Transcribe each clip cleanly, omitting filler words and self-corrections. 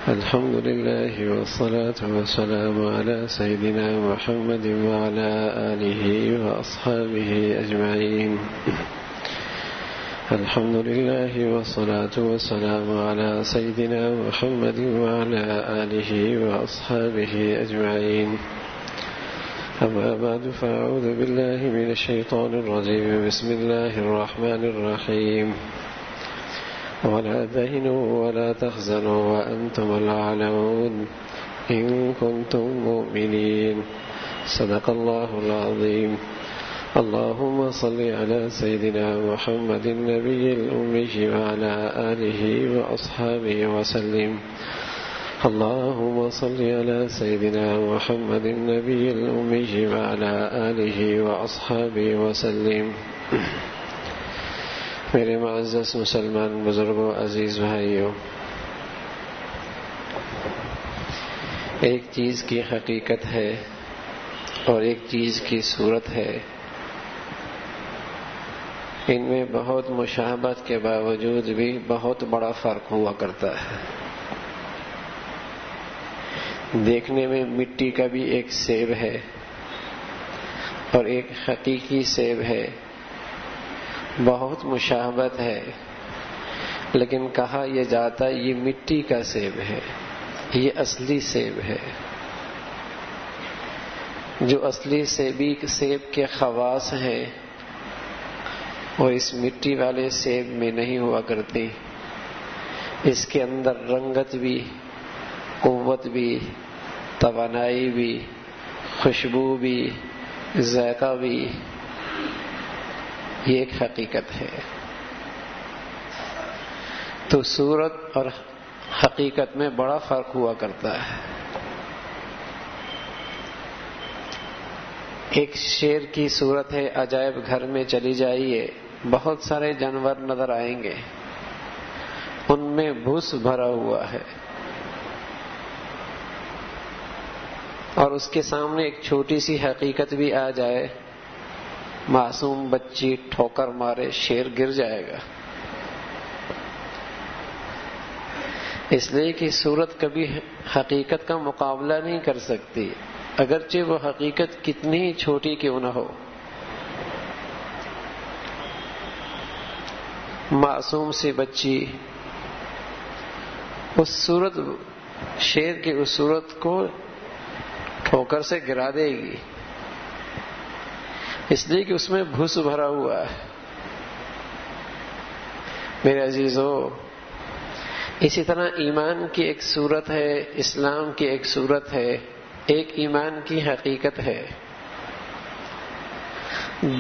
الحمد لله والصلاة والسلام على سيدنا محمد وعلى آله وأصحابه أجمعين. الحمد لله والصلاة والسلام على سيدنا محمد وعلى آله وأصحابه أجمعين. أما بعد فأعوذ بالله من الشيطان الرجيم. بسم الله الرحمن الرحيم. ولا تهنوا ولا تحزنوا وأنتم الأعلون إن كنتم مؤمنين. صدق الله العظيم. اللهم صل على سيدنا محمد النبي الأمي وعلى آله وأصحابه وسلم. اللهم صل على سيدنا محمد النبي الأمي وعلى آله وأصحابه وسلم. میرے معزز مسلمان بزرگوں، عزیز بھائیوں، ایک چیز کی حقیقت ہے اور ایک چیز کی صورت ہے. ان میں بہت مشابہت کے باوجود بھی بہت بڑا فرق ہوا کرتا ہے. دیکھنے میں مٹی کا بھی ایک سیب ہے اور ایک حقیقی سیب ہے، بہت مشابہت ہے، لیکن کہا یہ جاتا یہ مٹی کا سیب ہے، یہ اصلی سیب ہے. جو اصلی سیب کے خواص ہیں وہ اس مٹی والے سیب میں نہیں ہوا کرتی. اس کے اندر رنگت بھی، قوت بھی، توانائی بھی، خوشبو بھی، ذائقہ بھی، یہ ایک حقیقت ہے. تو صورت اور حقیقت میں بڑا فرق ہوا کرتا ہے. ایک شیر کی صورت ہے، عجائب گھر میں چلی جائیے، بہت سارے جانور نظر آئیں گے، ان میں بھوس بھرا ہوا ہے، اور اس کے سامنے ایک چھوٹی سی حقیقت بھی آ جائے، معصوم بچی ٹھوکر مارے شیر گر جائے گا. اس لیے کہ صورت کبھی حقیقت کا مقابلہ نہیں کر سکتی، اگرچہ وہ حقیقت کتنی ہی چھوٹی کیوں نہ ہو. معصوم سی بچی اس صورت شیر کی اس صورت کو ٹھوکر سے گرا دے گی، اس لیے کہ اس میں بھوس بھرا ہوا ہے. میرے عزیزو، اسی طرح ایمان کی ایک صورت ہے، اسلام کی ایک صورت ہے، ایک ایمان کی حقیقت ہے.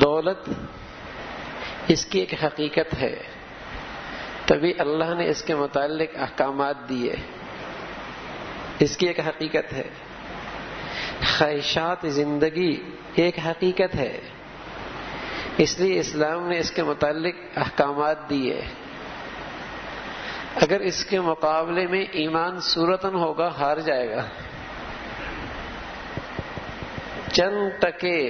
دولت اس کی ایک حقیقت ہے، تبھی اللہ نے اس کے متعلق احکامات دیے، اس کی ایک حقیقت ہے. خواہشات زندگی ایک حقیقت ہے، اس لیے اسلام نے اس کے متعلق احکامات دیے. اگر اس کے مقابلے میں ایمان صورتاً ہوگا، ہار جائے گا. چند ٹکے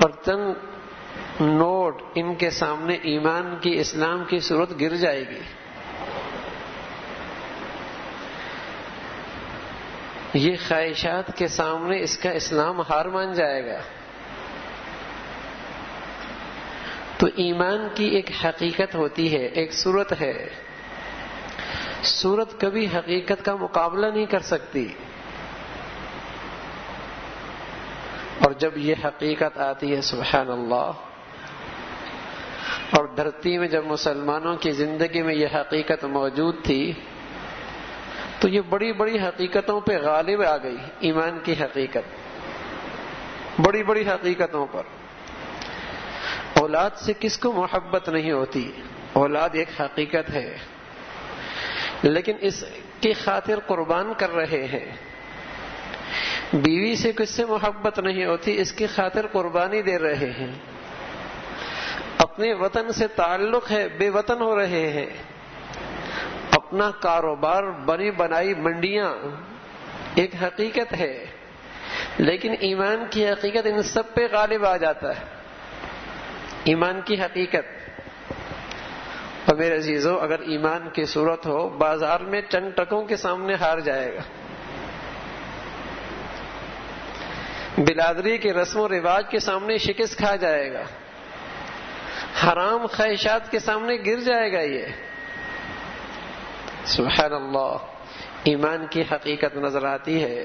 اور چند نوٹ ان کے سامنے ایمان کی، اسلام کی صورت گر جائے گی. یہ خواہشات کے سامنے اس کا اسلام ہار مان جائے گا. تو ایمان کی ایک حقیقت ہوتی ہے، ایک صورت ہے. صورت کبھی حقیقت کا مقابلہ نہیں کر سکتی. اور جب یہ حقیقت آتی ہے، سبحان اللہ، اور دھرتی میں جب مسلمانوں کی زندگی میں یہ حقیقت موجود تھی تو یہ بڑی بڑی حقیقتوں پہ غالب آ گئی. ایمان کی حقیقت بڑی بڑی حقیقتوں پر. اولاد سے کس کو محبت نہیں ہوتی؟ اولاد ایک حقیقت ہے، لیکن اس کی خاطر قربان کر رہے ہیں. بیوی سے کس سے محبت نہیں ہوتی؟ اس کی خاطر قربانی دے رہے ہیں. اپنے وطن سے تعلق ہے، بے وطن ہو رہے ہیں. اپنا کاروبار، بنی بنائی منڈیاں ایک حقیقت ہے، لیکن ایمان کی حقیقت ان سب پہ غالب آ جاتا ہے. ایمان کی حقیقت اور میرے عزیزو اگر ایمان کی صورت ہو بازار میں چند ٹکوں کے سامنے ہار جائے گا، بلادری کے رسم و رواج کے سامنے شکست کھا جائے گا، حرام خواہشات کے سامنے گر جائے گا. یہ سبحان اللہ، ایمان کی حقیقت نظر آتی ہے.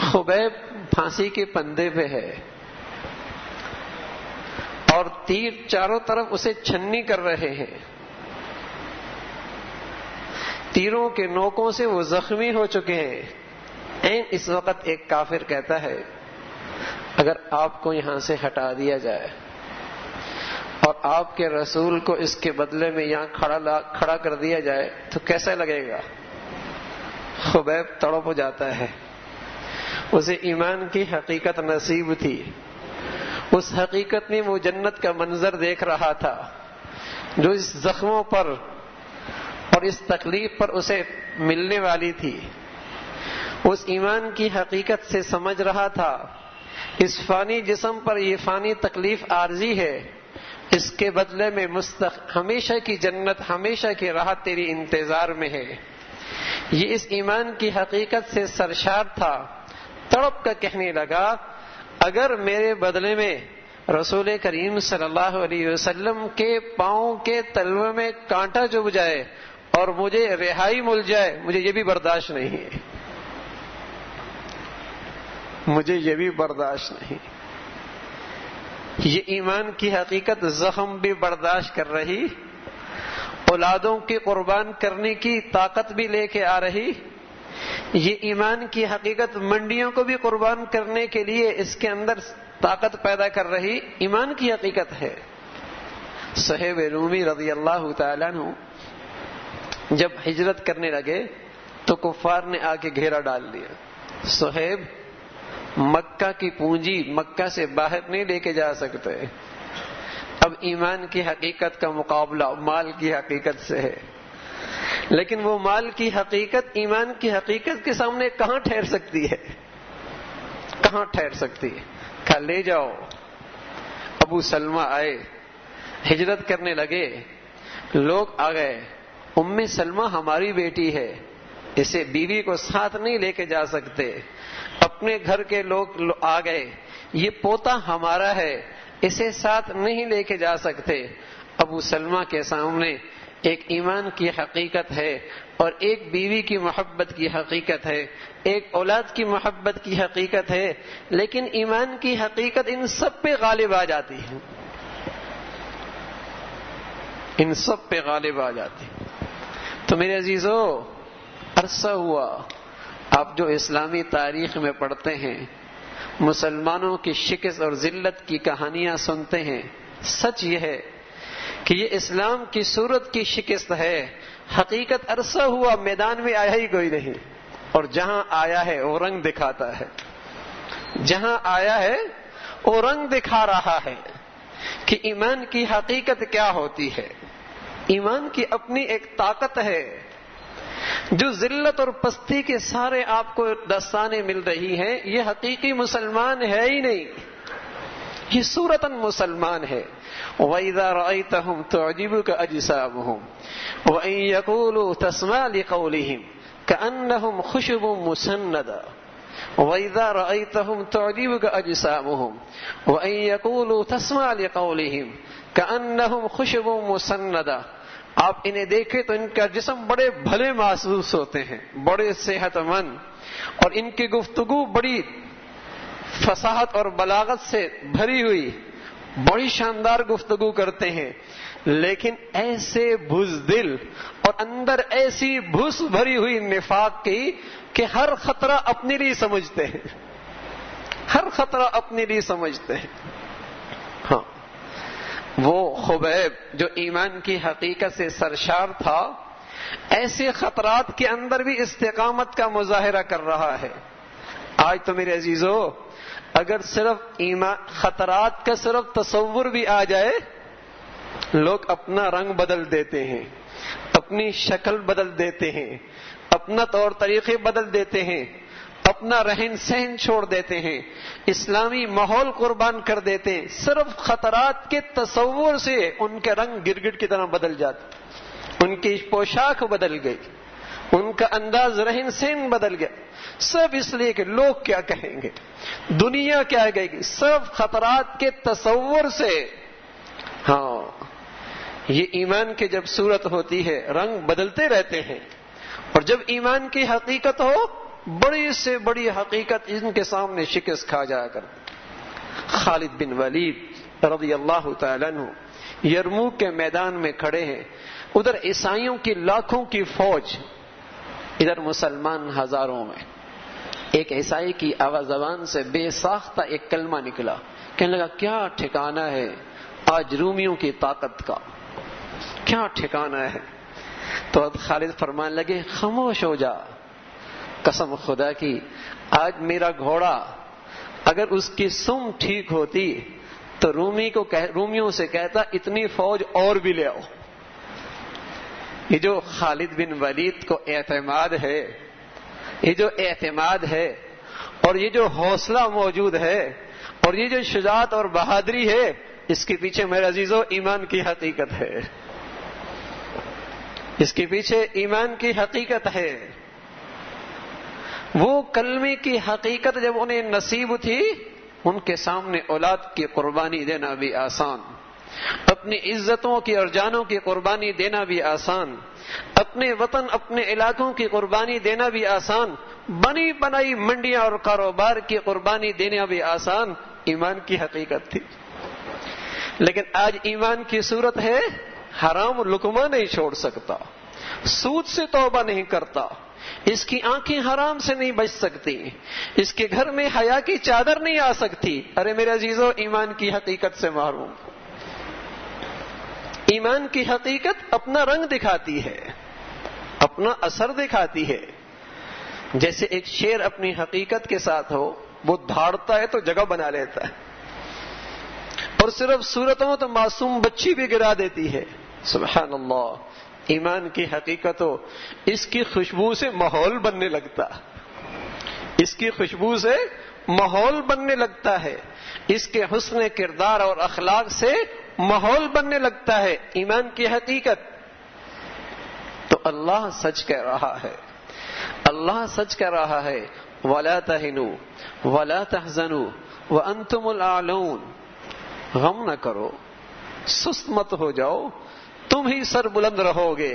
خبیب پھانسی کے پندے پہ ہے اور تیر چاروں طرف اسے چھنی کر رہے ہیں، تیروں کے نوکوں سے وہ زخمی ہو چکے ہیں. اس وقت ایک کافر کہتا ہے اگر آپ کو یہاں سے ہٹا دیا جائے اور آپ کے رسول کو اس کے بدلے میں یہاں کھڑا کر دیا جائے تو کیسا لگے گا؟ خبیب تڑپ جاتا ہے. اسے ایمان کی حقیقت نصیب تھی. اس حقیقت میں وہ جنت کا منظر دیکھ رہا تھا جو اس زخموں پر اور اس تکلیف پر اسے ملنے والی تھی. اس ایمان کی حقیقت سے سمجھ رہا تھا اس فانی جسم پر یہ فانی تکلیف عارضی ہے، اس کے بدلے میں ہمیشہ کی جنت، ہمیشہ کی راحت تیری انتظار میں ہے. یہ اس ایمان کی حقیقت سے سرشار تھا. تڑپ کر کہنے لگا اگر میرے بدلے میں رسول کریم صلی اللہ علیہ وسلم کے پاؤں کے تلوے میں کانٹا چبھ جائے اور مجھے رہائی مل جائے، مجھے یہ بھی برداشت نہیں ہے، مجھے یہ بھی برداشت نہیں. یہ ایمان کی حقیقت زخم بھی برداشت کر رہی، اولادوں کی قربان کرنے کی طاقت بھی لے کے آ رہی. یہ ایمان کی حقیقت منڈیوں کو بھی قربان کرنے کے لیے اس کے اندر طاقت پیدا کر رہی ایمان کی حقیقت ہے. صہیب رومی رضی اللہ تعالیٰ عنہ جب ہجرت کرنے لگے تو کفار نے آ کے گھیرا ڈال دیا. صہیب مکہ کی پونجی مکہ سے باہر نہیں لے کے جا سکتے. اب ایمان کی حقیقت کا مقابلہ مال کی حقیقت سے ہے، لیکن وہ مال کی حقیقت ایمان کی حقیقت کے سامنے کہاں ٹھہر سکتی ہے؟ کہاں ٹھہر سکتی ہے؟ کہا لے جاؤ. ابو سلمہ آئے، ہجرت کرنے لگے، لوگ آ گئے. ام سلمہ ہماری بیٹی ہے، اسے بیوی کو ساتھ نہیں لے کے جا سکتے. اپنے گھر کے لوگ آ گئے، یہ پوتا ہمارا ہے، اسے ساتھ نہیں لے کے جا سکتے. ابو سلمہ کے سامنے ایک ایمان کی حقیقت ہے اور ایک بیوی کی محبت کی حقیقت ہے، ایک اولاد کی محبت کی حقیقت ہے، لیکن ایمان کی حقیقت ان سب پہ غالب آ جاتی ہے، ان سب پہ غالب آ جاتی. تو میرے عزیزو عرصہ ہوا آپ جو اسلامی تاریخ میں پڑھتے ہیں، مسلمانوں کی شکست اور ذلت کی کہانیاں سنتے ہیں. سچ یہ ہے کہ یہ اسلام کی صورت کی شکست ہے. حقیقت عرصہ ہوا میدان میں آیا ہی کوئی نہیں، اور جہاں آیا ہے وہ رنگ دکھاتا ہے. جہاں آیا ہے وہ رنگ دکھا رہا ہے کہ ایمان کی حقیقت کیا ہوتی ہے. ایمان کی اپنی ایک طاقت ہے جو ذلت اور پستی کے سارے آپ کو دستانے مل رہی ہیں. یہ حقیقی مسلمان ہے ہی نہیں، یہ صورتاً مسلمان ہے. وَإِذَا رَأَيْتَهُمْ تُعْجِبُكَ أَجْسَامُهُمْ وَإِنْ يَقُولُوا تَسْمَعْ لِقَوْلِهِمْ كَأَنَّهُمْ خُشُبٌ مُّسَنَّدَةٌ وَإِذَا رَأَيْتَهُمْ تُعْجِبُكَ أَجْسَامُهُمْ وَإِنْ يَقُولُوا تَسْمَعْ لِقَوْلِهِمْ كَأَنَّهُمْ خُشُبٌ مُّسَنَّدَةٌ. آپ انہیں دیکھیں تو ان کا جسم بڑے بھلے محسوس ہوتے ہیں، بڑے صحت مند، اور ان کی گفتگو بڑی فصاحت اور بلاغت سے بھری ہوئی، بڑی شاندار گفتگو کرتے ہیں، لیکن ایسے بزدل اور اندر ایسی بھس بھری ہوئی نفاق کی کہ ہر خطرہ اپنے لیے سمجھتے ہیں، ہر خطرہ اپنے لیے سمجھتے ہیں. ہاں، وہ خبیب جو ایمان کی حقیقت سے سرشار تھا ایسے خطرات کے اندر بھی استقامت کا مظاہرہ کر رہا ہے. آج تو میرے عزیزو اگر صرف ایمان خطرات کا صرف تصور بھی آ جائے، لوگ اپنا رنگ بدل دیتے ہیں، اپنی شکل بدل دیتے ہیں، اپنا طور طریقے بدل دیتے ہیں، اپنا رہن سہن چھوڑ دیتے ہیں، اسلامی ماحول قربان کر دیتے ہیں، صرف خطرات کے تصور سے ان کے رنگ گرگٹ کی طرح بدل جاتے، ان کی پوشاک بدل گئی، ان کا انداز رہن سہن بدل گیا، سب اس لیے کہ لوگ کیا کہیں گے، دنیا کیا کہے گی، صرف خطرات کے تصور سے۔ ہاں، یہ ایمان کی جب صورت ہوتی ہے رنگ بدلتے رہتے ہیں، اور جب ایمان کی حقیقت ہو، بڑی سے بڑی حقیقت ان کے سامنے شکست کھا جایا کر۔ خالد بن ولید رضی اللہ تعالیٰ عنہ یرموک کے میدان میں کھڑے ہیں، ادھر عیسائیوں کی لاکھوں کی فوج، ادھر مسلمان ہزاروں میں۔ ایک عیسائی کی آواز زبان سے بے ساختہ ایک کلمہ نکلا، کہنے لگا کیا ٹھکانہ ہے آج رومیوں کی طاقت کا، کیا ٹھکانہ ہے۔ تو خالد فرمانے لگے خاموش ہو جا، قسم خدا کی آج میرا گھوڑا اگر اس کی سم ٹھیک ہوتی تو رومیوں سے کہتا اتنی فوج اور بھی لے آؤ۔ یہ جو خالد بن ولید کو اعتماد ہے، یہ جو اعتماد ہے، اور یہ جو حوصلہ موجود ہے، اور یہ جو شجاعت اور بہادری ہے، اس کے پیچھے میرے عزیزو ایمان کی حقیقت ہے، اس کے پیچھے ایمان کی حقیقت ہے۔ وہ کلمے کی حقیقت جب انہیں نصیب تھی، ان کے سامنے اولاد کی قربانی دینا بھی آسان، اپنی عزتوں کی اور جانوں کی قربانی دینا بھی آسان، اپنے وطن اپنے علاقوں کی قربانی دینا بھی آسان، بنی بنائی منڈیاں اور کاروبار کی قربانی دینا بھی آسان، ایمان کی حقیقت تھی۔ لیکن آج ایمان کی صورت ہے حرام لقمہ نہیں چھوڑ سکتا، سود سے توبہ نہیں کرتا، اس کی آنکھیں حرام سے نہیں بچ سکتی، اس کے گھر میں حیا کی چادر نہیں آ سکتی۔ ارے میرے عزیزو، ایمان کی حقیقت سے محروم۔ ایمان کی حقیقت اپنا رنگ دکھاتی ہے، اپنا اثر دکھاتی ہے۔ جیسے ایک شیر اپنی حقیقت کے ساتھ ہو، وہ دھاڑتا ہے تو جگہ بنا لیتا ہے، اور صرف صورتوں تو معصوم بچی بھی گرا دیتی ہے۔ سبحان اللہ، ایمان کی حقیقت ہو، اس کی خوشبو سے ماحول بننے لگتا، اس کی خوشبو سے ماحول بننے لگتا ہے، اس کے حسن کردار اور اخلاق سے ماحول بننے لگتا ہے۔ ایمان کی حقیقت تو اللہ سچ کہہ رہا ہے، اللہ سچ کہہ رہا ہے، وَلَا تَهِنُوا وَلَا تَحْزَنُوا وَأَنْتُمُ الْأَعْلَوْنَ، غم نہ کرو، سست مت ہو جاؤ، تم ہی سر بلند رہو گے،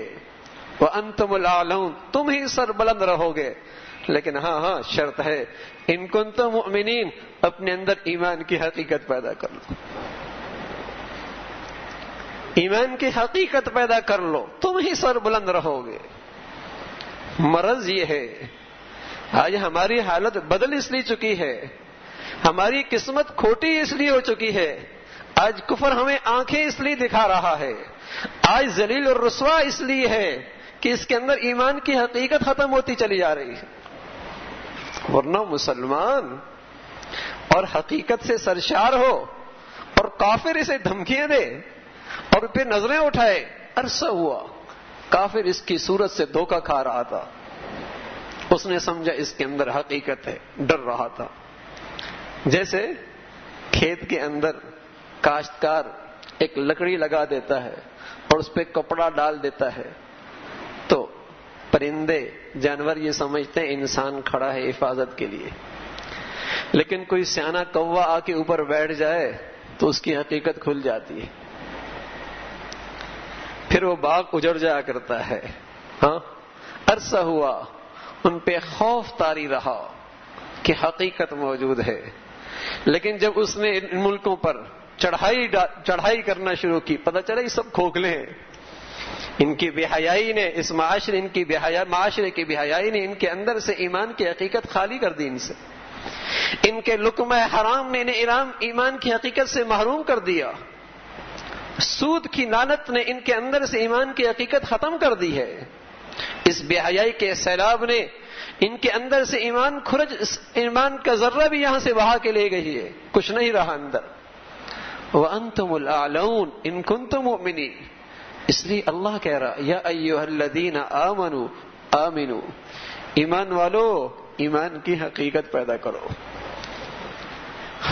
وَأَنْتُمُ الْأَعْلَوْنَ، تم ہی سر بلند رہو گے۔ لیکن ہاں شرط ہے، ان کنتم مؤمنین، اپنے اندر ایمان کی حقیقت پیدا کر لو، ایمان کی حقیقت پیدا کر لو، تم ہی سر بلند رہو گے۔ مرض یہ ہے، آج ہماری حالت بدل اس لیے چکی ہے، ہماری قسمت کھوٹی اس لیے ہو چکی ہے، آج کفر ہمیں آنکھیں اس لیے دکھا رہا ہے، آج ذلیل اور رسوا اس لیے ہے کہ اس کے اندر ایمان کی حقیقت ختم ہوتی چلی جا رہی ہے۔ ورنہ مسلمان اور حقیقت سے سرشار ہو اور کافر اسے دھمکیاں دے اور پھر نظریں اٹھائے، عرصہ ہوا کافر اس کی صورت سے دھوکہ کھا رہا تھا، اس نے سمجھا اس کے اندر حقیقت ہے، ڈر رہا تھا۔ جیسے کھیت کے اندر کاشتکار ایک لکڑی لگا دیتا ہے اور اس پہ کپڑا ڈال دیتا ہے، تو پرندے جانور یہ سمجھتے ہیں انسان کھڑا ہے حفاظت کے لیے، لیکن کوئی سیانا کوا آ کے اوپر بیٹھ جائے تو اس کی حقیقت کھل جاتی ہے، پھر وہ باغ اجڑ جایا کرتا ہے۔ ہاں، عرصہ ہوا ان پہ خوف طاری رہا کہ حقیقت موجود ہے، لیکن جب اس نے ان ملکوں پر چڑھائی کرنا شروع کی، پتہ چلا یہ سب کھوکھلے ہیں، ان کی بے حیائی نے، اس معاشرے کی بے حیائی نے ان کے اندر سے ایمان کی حقیقت خالی کر دی، ان سے ان کے لقمہ حرام نے انہیں ایمان کی حقیقت سے محروم کر دیا، سود کی لعنت نے ان کے اندر سے ایمان کی حقیقت ختم کر دی ہے، اس بے حیائی کے سیلاب نے ان کے اندر سے ایمان کا ذرہ بھی یہاں سے بہا کے لے گئی ہے، کچھ نہیں رہا اندر۔ وَأَنْتُمُ الْأَعْلَوْنَ إِن كُنتُم مُؤْمِنِينَ، اس لیے اللہ کہہ رہا یا ایھا الذین آمنوا آمنوا، ایمان والو ایمان کی حقیقت پیدا کرو،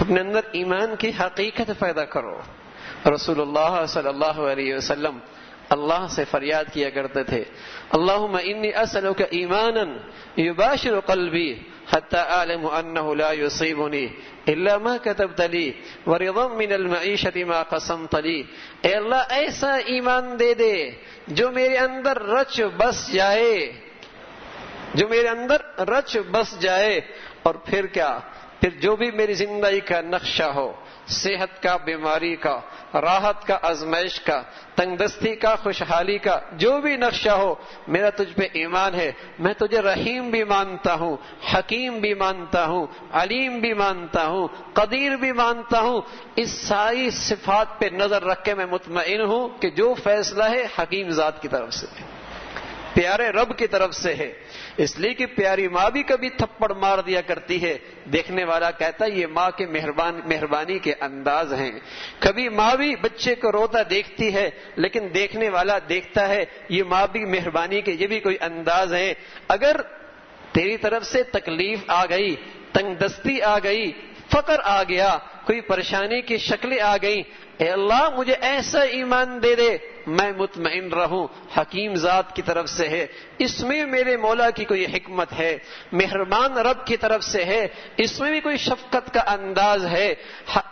اپنے اندر ایمان کی حقیقت پیدا کرو۔ رسول اللہ صلی اللہ علیہ وسلم اللہ سے فریاد کیا کرتے تھے، اللہم انی اسألک ایمانا یباشر قلبی حتی اعلم انہ لا یصیبنی الا ما کتبت لی ورضا من المعیشت ما قسمت لی۔ اے اللہ ایسا ایمان دے دے جو میرے اندر رچ بس جائے، جو میرے اندر رچ بس جائے، اور پھر کیا، پھر جو بھی میری زندگی کا نقشہ ہو، صحت کا، بیماری کا، راحت کا، آزمائش کا، تنگ دستی کا، خوشحالی کا، جو بھی نقشہ ہو، میرا تجھ پہ ایمان ہے، میں تجھے رحیم بھی مانتا ہوں، حکیم بھی مانتا ہوں، علیم بھی مانتا ہوں، قدیر بھی مانتا ہوں۔ اس ساری صفات پہ نظر رکھ کے میں مطمئن ہوں کہ جو فیصلہ ہے حکیم ذات کی طرف سے ہے، پیارے رب کی طرف سے ہے۔ اس لیے کہ پیاری ماں بھی کبھی تھپڑ مار دیا کرتی ہے، دیکھنے والا کہتا ہے یہ ماں کے مہربانی کے انداز ہیں۔ کبھی ماں بھی بچے کو روتا دیکھتی ہے، لیکن دیکھنے والا دیکھتا ہے یہ ماں بھی مہربانی کے یہ بھی کوئی انداز ہے۔ اگر تیری طرف سے تکلیف آ گئی، تنگ دستی آ گئی، فقر آ گیا، کوئی پریشانی کی شکلیں آ گئیں، اے اللہ مجھے ایسا ایمان دے دے میں مطمئن رہوں حکیم ذات کی طرف سے ہے، اس میں میرے مولا کی کوئی حکمت ہے، مہربان رب کی طرف سے ہے، اس میں بھی کوئی شفقت کا انداز ہے،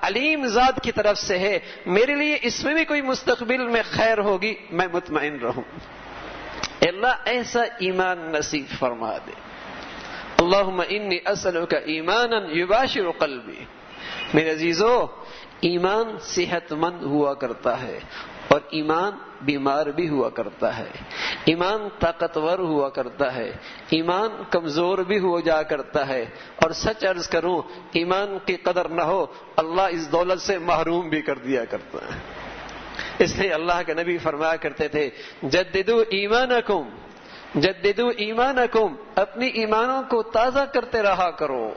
علیم ذات کی طرف سے ہے، میرے لیے اس میں بھی کوئی مستقبل میں خیر ہوگی، میں مطمئن رہوں۔ اے اللہ ایسا ایمان نصیب فرما دے۔ اللہم انی اسألک ایمانا یباشر قلبی۔ میرے عزیزو، ایمان صحت مند ہوا کرتا ہے اور ایمان بیمار بھی ہوا کرتا ہے، ایمان طاقتور ہوا کرتا ہے، ایمان کمزور بھی ہو جا کرتا ہے، اور سچ عرض کروں ایمان کی قدر نہ ہو اللہ اس دولت سے محروم بھی کر دیا کرتا ہے۔ اس لیے اللہ کے نبی فرمایا کرتے تھے جددوا ایمانکم، جددوا ایمانکم، اپنی ایمانوں کو تازہ کرتے رہا کرو،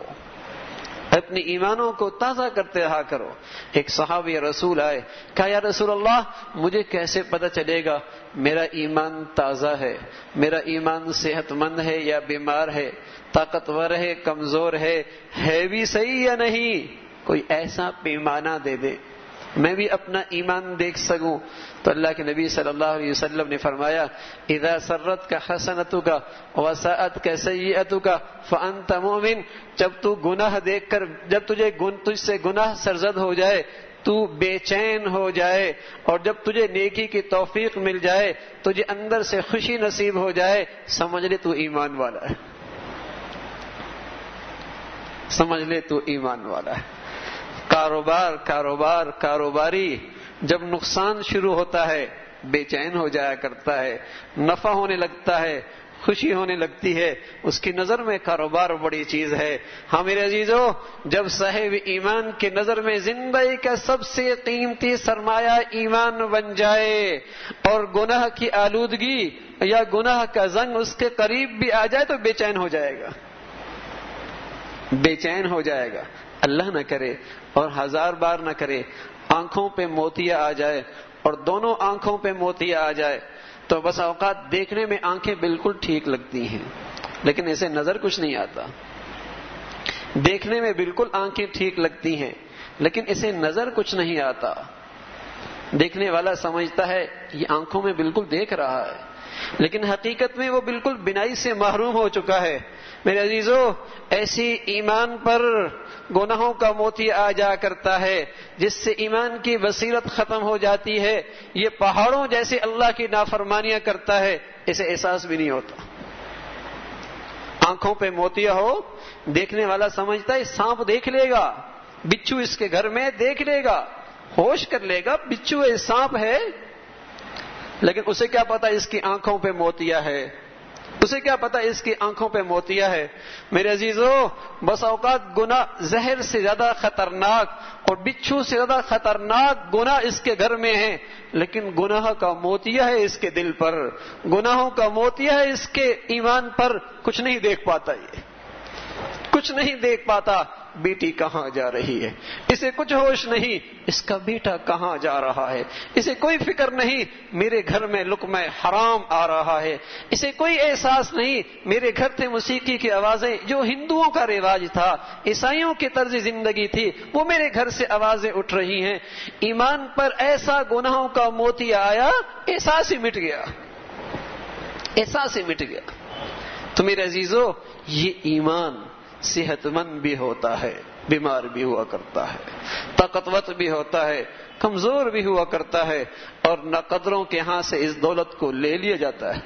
اپنی ایمانوں کو تازہ کرتے رہا کرو۔ ایک صحابی رسول آئے، کہا یا رسول اللہ مجھے کیسے پتہ چلے گا میرا ایمان تازہ ہے، میرا ایمان صحت مند ہے یا بیمار ہے، طاقتور ہے کمزور ہے بھی صحیح یا نہیں، کوئی ایسا پیمانہ دے دے میں بھی اپنا ایمان دیکھ سکوں۔ تو اللہ کے نبی صلی اللہ علیہ وسلم نے فرمایا اذا سرتک حسنتک وساءتک سیئتک فانت مؤمن، جب تو گناہ دیکھ کر، جب تجھ سے گناہ سرزد ہو جائے تو بے چین ہو جائے، اور جب تجھے نیکی کی توفیق مل جائے، تجھے اندر سے خوشی نصیب ہو جائے، سمجھ لے تو ایمان والا ہے، سمجھ لے تو ایمان والا ہے۔ کاروباری جب نقصان شروع ہوتا ہے بے چین ہو جایا کرتا ہے، نفع ہونے لگتا ہے، خوشی ہونے لگتی ہے، اس کی نظر میں کاروبار بڑی چیز ہے۔ ہاں میرے عزیزو، جب صاحب ایمان کی نظر میں زندگی کا سب سے قیمتی سرمایہ ایمان بن جائے اور گناہ کی آلودگی یا گناہ کا زنگ اس کے قریب بھی آ جائے تو بے چین ہو جائے گا، بے چین ہو جائے گا۔ اللہ نہ کرے اور ہزار بار نہ کرے آنکھوں پہ موتیا آ جائے، اور دونوں آنکھوں پہ موتیا آ جائے تو بس اوقات دیکھنے میں آنکھیں بالکل ٹھیک لگتی ہیں لیکن اسے نظر کچھ نہیں آتا، دیکھنے میں بالکل آنکھیں ٹھیک لگتی ہیں لیکن اسے نظر کچھ نہیں آتا۔ دیکھنے والا سمجھتا ہے یہ آنکھوں میں بالکل دیکھ رہا ہے لیکن حقیقت میں وہ بالکل بینائی سے محروم ہو چکا ہے۔ میرے عزیزو، ایسی ایمان پر گناہوں کا موتی آ جا کرتا ہے جس سے ایمان کی بصیرت ختم ہو جاتی ہے، یہ پہاڑوں جیسے اللہ کی نافرمانیاں کرتا ہے، اسے احساس بھی نہیں ہوتا۔ آنکھوں پہ موتیا ہو، دیکھنے والا سمجھتا ہے سانپ دیکھ لے گا، بچھو اس کے گھر میں دیکھ لے گا، ہوش کر لے گا بچھو ہے سانپ ہے، لیکن اسے کیا پتا اس کی آنکھوں پہ موتیا ہے، اسے کیا پتا اس کی آنکھوں پہ موتیا ہے۔ میرے عزیزو، بس اوقات گناہ زہر سے زیادہ خطرناک اور بچھو سے زیادہ خطرناک گناہ اس کے گھر میں ہے، لیکن گناہ کا موتیا ہے اس کے دل پر، گناہوں کا موتیا ہے اس کے ایمان پر، کچھ نہیں دیکھ پاتا، یہ کچھ نہیں دیکھ پاتا۔ بیٹی کہاں جا رہی ہے، اسے کچھ ہوش نہیں اس کا بیٹا کہاں جا رہا ہے، اسے کوئی فکر نہیں میرے گھر میں لقمہ حرام آ رہا ہے، اسے کوئی احساس نہیں میرے گھر سے موسیقی کی آوازیں جو ہندوؤں کا رواج تھا، عیسائیوں کی طرز زندگی تھی، وہ میرے گھر سے آوازیں اٹھ رہی ہیں۔ ایمان پر ایسا گناہوں کا موتی آیا، احساس ہی مٹ گیا، احساس ہی مٹ گیا۔ تو میرے عزیزو، یہ ایمان صحت مند بھی ہوتا ہے، بیمار بھی ہوا کرتا ہے، طاقتور بھی ہوتا ہے، کمزور بھی ہوا کرتا ہے، اور نہ قدروں کے ہاں سے اس دولت کو لے لیا جاتا ہے،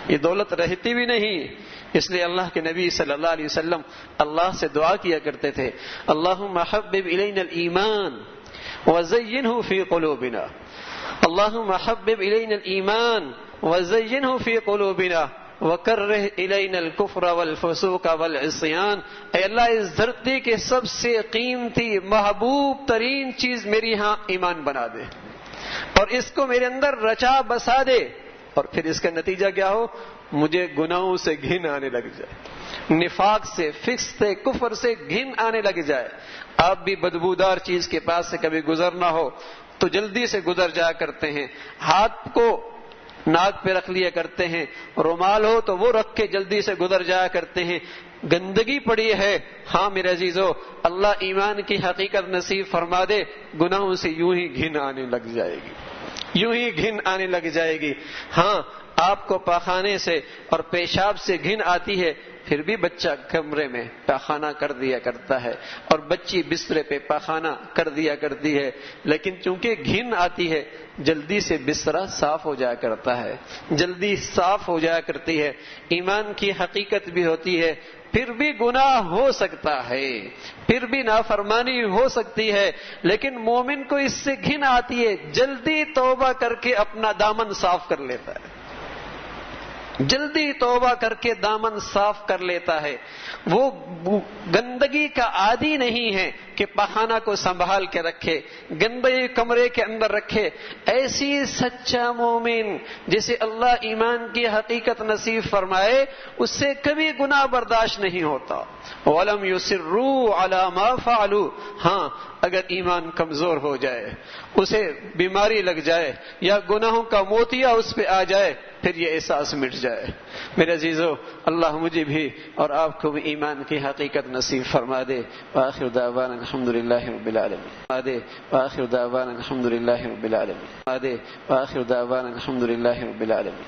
یہ دولت رہتی بھی نہیں۔ اس لیے اللہ کے نبی صلی اللہ علیہ وسلم اللہ سے دعا کیا کرتے تھے، اللہم حبب الینا الایمان وزینہ فی قلوبنا، اللہم حبب الینا الایمان وزینہ فی قلوبنا وکرہ الینا الکفر والفسوق والعصیان۔ اے اللہ، اس دھرتی کے سب سے قیمتی محبوب ترین چیز میری ہاں ایمان بنا دے، اور اس کو میرے اندر رچا بسا دے، اور پھر اس کا نتیجہ کیا ہو، مجھے گناہوں سے گھن آنے لگ جائے، نفاق سے، فسق سے، کفر سے گھن آنے لگ جائے۔ آپ بھی بدبودار چیز کے پاس سے کبھی گزرنا ہو تو جلدی سے گزر جایا کرتے ہیں، ہاتھ کو ناک پہ رکھ لیا کرتے ہیں، رومال ہو تو وہ رکھ کے جلدی سے گزر جایا کرتے ہیں۔ گندگی پڑی ہے، ہاں میرے عزیزو، اللہ ایمان کی حقیقت نصیب فرما دے، گناہوں سے یوں ہی گھن آنے لگ جائے گی، یوں ہی گھن آنے لگ جائے گی۔ ہاں، آپ کو پاخانے سے اور پیشاب سے گھن آتی ہے، پھر بھی بچہ کمرے میں پاخانہ کر دیا کرتا ہے، اور بچی بسترے پہ پاخانہ کر دیا کرتی ہے، لیکن چونکہ گھن آتی ہے جلدی سے بسترا صاف ہو جایا کرتا ہے، جلدی صاف ہو جایا کرتی ہے۔ ایمان کی حقیقت بھی ہوتی ہے، پھر بھی گناہ ہو سکتا ہے، پھر بھی نافرمانی ہو سکتی ہے، لیکن مومن کو اس سے گھن آتی ہے، جلدی توبہ کر کے اپنا دامن صاف کر لیتا ہے، جلدی توبہ کر کے دامن صاف کر لیتا ہے۔ وہ گندگی کا عادی نہیں ہے کہ پخانہ کو سنبھال کے رکھے، گندے کمرے کے اندر رکھے۔ ایسی سچا مومن جسے اللہ ایمان کی حقیقت نصیب فرمائے، اس سے کبھی گناہ برداشت نہیں ہوتا۔ وَلَمْ يُصِرُّوا عَلَى مَا فَعَلُوا، ہاں اگر ایمان کمزور ہو جائے، اسے بیماری لگ جائے یا گناہوں کا موتیا اس پہ آ جائے، پھر یہ احساس مٹ جائے۔ میرے عزیزو، اللہ مجھے بھی اور آپ کو بھی ایمان کی حقیقت نصیب فرما دے۔ وآخر دعوانا الحمدللہ رب العالمین، وآخر دعوانا الحمدللہ رب العالمین، وآخر دعوانا الحمدللہ رب العالمین۔